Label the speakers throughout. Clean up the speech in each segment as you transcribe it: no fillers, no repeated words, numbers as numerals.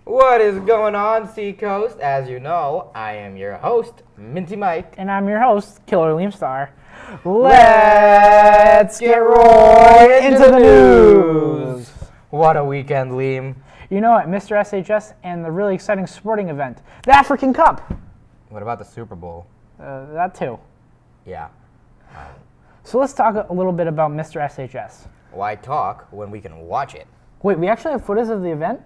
Speaker 1: What is going on, Seacoast? As you know, I am your host, Minty Mike.
Speaker 2: And I'm your host, Killer Leamstar. Let's get right into the news.
Speaker 1: What a weekend, Liam.
Speaker 2: You know what, Mr. SHS and the really exciting sporting event, the African Cup.
Speaker 1: What about the Super Bowl?
Speaker 2: That too.
Speaker 1: Yeah.
Speaker 2: So let's talk a little bit about Mr. SHS.
Speaker 1: Why talk when we can watch it?
Speaker 2: Wait, we actually have footage of the event?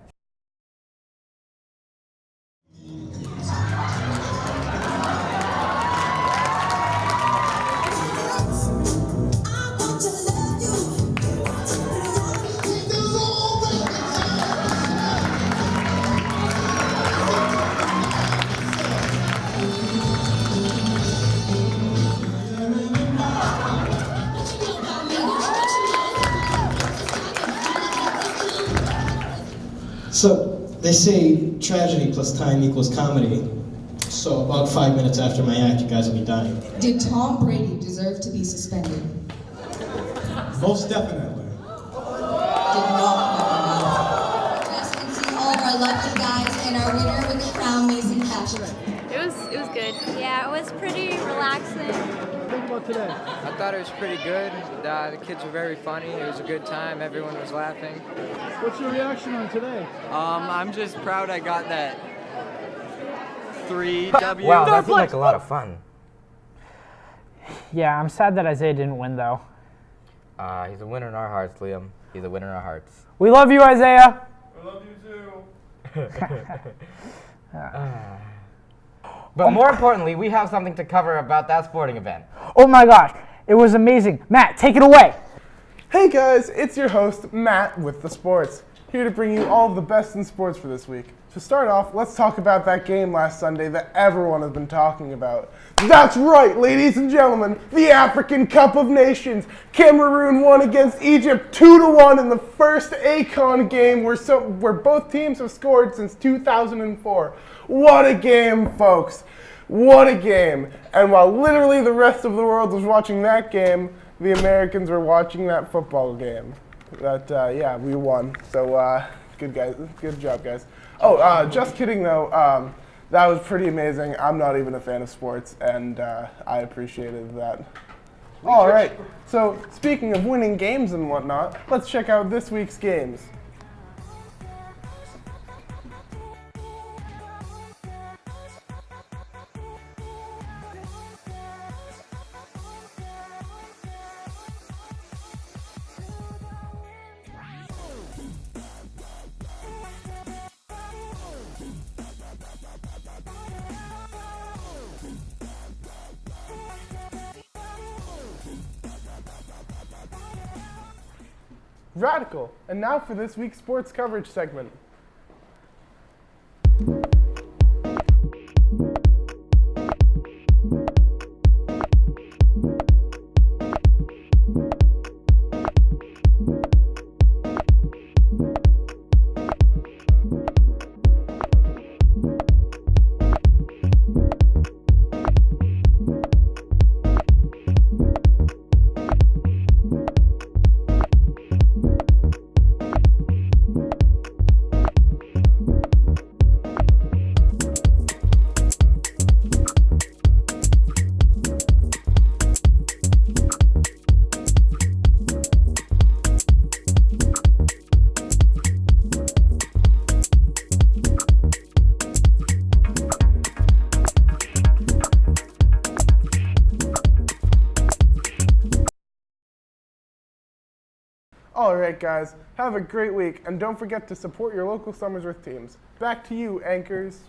Speaker 3: So, they say tragedy plus time equals comedy. So about 5 minutes after my act, you guys will be dying.
Speaker 4: Did Tom Brady deserve to be suspended?
Speaker 3: Most definitely.
Speaker 4: Did not know. Yes, we see all of our lucky guys and our winner with the crown, Mason Patrick.
Speaker 5: It was good. Yeah, it was pretty relaxing.
Speaker 2: Think about today.
Speaker 6: I thought it was pretty good. The kids were very funny. It was a good time. Everyone was laughing.
Speaker 2: What's your reaction on today?
Speaker 6: I'm just proud I got that 3W.
Speaker 1: Wow, that seemed like a lot of fun.
Speaker 2: Yeah, I'm sad that Isaiah didn't win, though.
Speaker 1: He's a winner in our hearts, Liam. He's a winner in our hearts.
Speaker 2: We love you, Isaiah.
Speaker 7: I love you too.
Speaker 1: But more importantly, we have something to cover about that sporting event.
Speaker 2: Oh my gosh, it was amazing. Matt, take it away.
Speaker 7: Hey guys, it's your host, Matt with the Sports, here to bring you all of the best in sports for this week. To start off, let's talk about that game last Sunday that everyone has been talking about. That's right, ladies and gentlemen, the African Cup of Nations. Cameroon won against Egypt 2-1 in the first ACON game where both teams have scored since 2004. What a game, folks. What a game. And while literally the rest of the world was watching that game, the Americans were watching that football game. Yeah, we won. So, good guys. Good job, guys. Oh, just kidding, though. That was pretty amazing. I'm not even a fan of sports, and I appreciated that. All right. So, speaking of winning games and whatnot, let's check out this week's games. Radical. And now for this week's sports coverage segment. All right, guys, have a great week, and don't forget to support your local Somersworth teams. Back to you, anchors.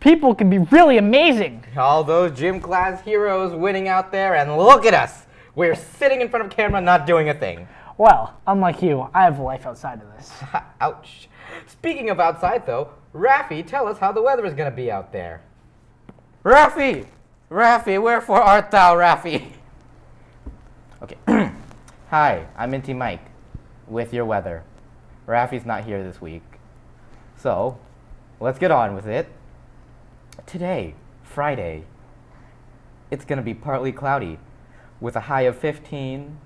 Speaker 2: People can be really amazing.
Speaker 1: All those gym class heroes winning out there, and look at us. We're sitting in front of camera not doing a thing.
Speaker 2: Well, unlike you, I have a life outside of this.
Speaker 1: Ouch. Speaking of outside, though, Rafi, tell us how the weather is going to be out there. Rafi! Rafi, wherefore art thou, Rafi? Okay. Hi, I'm Minty Mike with your weather. Rafi's not here this week. So, let's get on with it. Today, Friday, it's going to be partly cloudy with a high of 15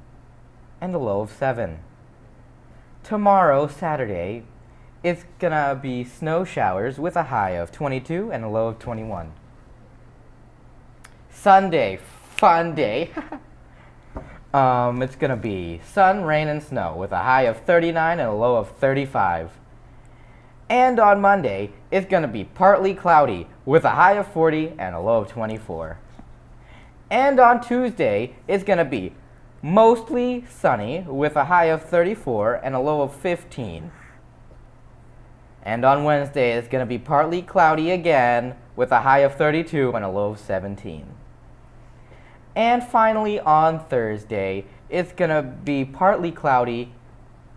Speaker 1: and a low of 7. Tomorrow, Saturday, it's gonna be snow showers with a high of 22 and a low of 21. Sunday, fun day. It's gonna be sun, rain, and snow with a high of 39 and a low of 35. And on Monday, it's gonna be partly cloudy with a high of 40 and a low of 24. And on Tuesday, it's gonna be mostly sunny with a high of 34 and a low of 15. And on Wednesday, it's gonna be partly cloudy again with a high of 32 and a low of 17. And finally, on Thursday, it's gonna be partly cloudy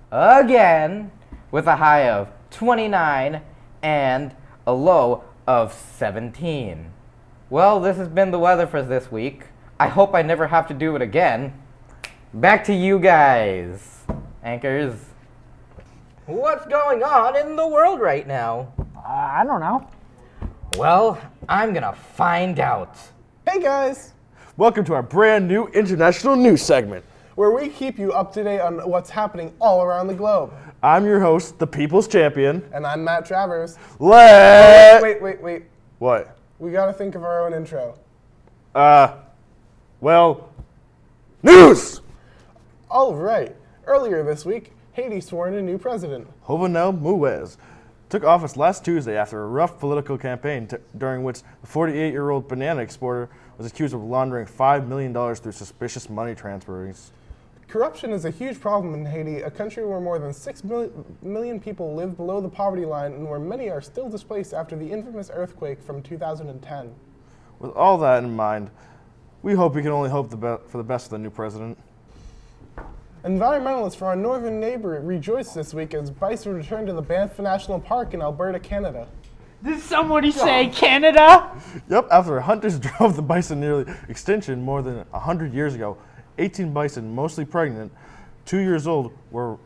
Speaker 1: again with a high of 29 and a low of 17. Well, this has been the weather for this week. I hope I never have to do it again. Back to you guys, anchors. What's going on in the world right now?
Speaker 2: I don't know.
Speaker 1: Well, I'm gonna find out.
Speaker 7: Hey guys,
Speaker 8: Welcome to our brand new international news segment.
Speaker 7: where we keep you up to date on what's happening all around the globe.
Speaker 8: I'm your host, the People's Champion.
Speaker 7: And I'm Matt Travers.
Speaker 8: Wait. What?
Speaker 7: We gotta think of our own intro.
Speaker 8: Well, news!
Speaker 7: All right. Earlier this week, Haiti swore in a new president.
Speaker 8: Jovenel Moïse took office last Tuesday after a rough political campaign during which the 48-year-old banana exporter was accused of laundering $5 million through suspicious money transfers.
Speaker 7: Corruption is a huge problem in Haiti, a country where more than 6 million people live below the poverty line and where many are still displaced after the infamous earthquake from 2010.
Speaker 8: With all that in mind, we hope we can only hope for the best of the new president.
Speaker 7: Environmentalists from our northern neighbor rejoiced this week as bison returned to the Banff National Park in Alberta, Canada.
Speaker 2: Did somebody say Canada?
Speaker 8: Yep, after hunters drove the bison nearly extinction more than 100 years ago, 18 bison, mostly pregnant, 2 years old, were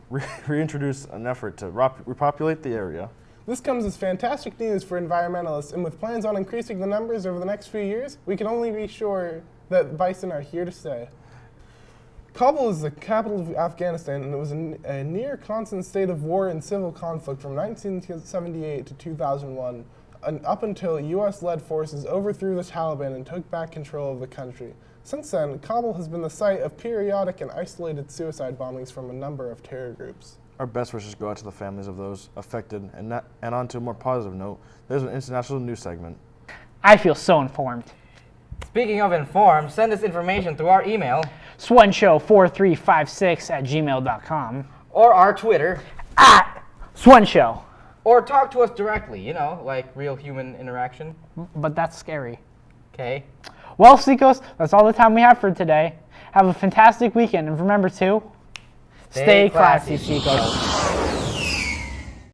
Speaker 8: reintroduced in an effort to repopulate the area.
Speaker 7: This comes as fantastic news for environmentalists, and with plans on increasing the numbers over the next few years, we can only be sure that bison are here to stay. Kabul is the capital of Afghanistan, and it was a near constant state of war and civil conflict from 1978 to 2001, and up until U.S.-led forces overthrew the Taliban and took back control of the country. Since then, Kabul has been the site of periodic and isolated suicide bombings from a number of terror groups.
Speaker 8: Our best wishes go out to the families of those affected, and on to a more positive note, there's an international news segment.
Speaker 2: I feel so informed.
Speaker 1: Speaking of informed, send us information through our email
Speaker 2: SWENShow4356@gmail.com
Speaker 1: or our Twitter,
Speaker 2: @SWENShow.
Speaker 1: or talk to us directly, like real human interaction.
Speaker 2: But that's scary.
Speaker 1: Okay.
Speaker 2: Well, Seekos, that's all the time we have for today. Have a fantastic weekend, and remember to stay classy, Seekos.